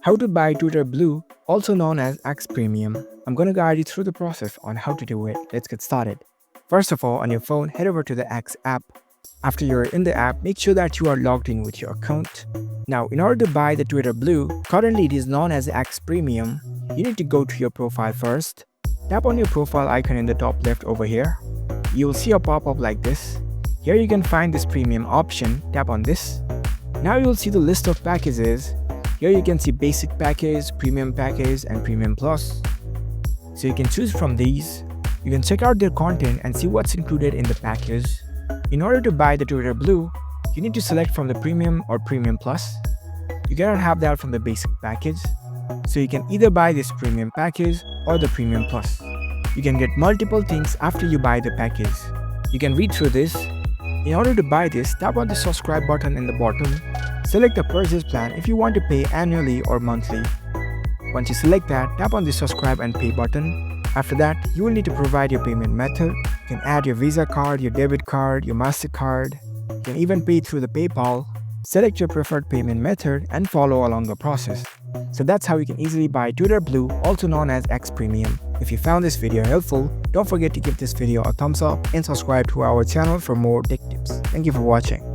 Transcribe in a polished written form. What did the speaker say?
How to buy Twitter Blue, also known as X Premium. I'm gonna guide you through the process on how to do it. Let's get started. First of all, on your phone, head over to the X app. After you're in the app, make sure that you are logged in with your account. Now, in order to buy the Twitter Blue, currently it is known as X Premium, you need to go to your profile first. Tap on your profile icon in the top left over here. You will see a pop-up like this. Here you can find this premium option, tap on this. Now you will see the list of packages. Here you can see basic package, premium package and premium plus. So you can choose from these. You can check out their content and see what's included in the package. In order to buy the Twitter Blue, you need to select from the premium or premium plus. You cannot have that from the basic package. So you can either buy this premium package or the premium plus. You can get multiple things after you buy the package. You can read through this. In order to buy this, tap on the subscribe button in the bottom. Select the purchase plan if you want to pay annually or monthly. Once you select that, tap on the subscribe and pay button. After that, you will need to provide your payment method. You can add your Visa card, your debit card, your MasterCard. You can even pay through the PayPal. Select your preferred payment method and follow along the process. So that's how you can easily buy Twitter Blue, also known as X Premium. If you found this video helpful, don't forget to give this video a thumbs up and subscribe to our channel for more tech tips. Thank you for watching.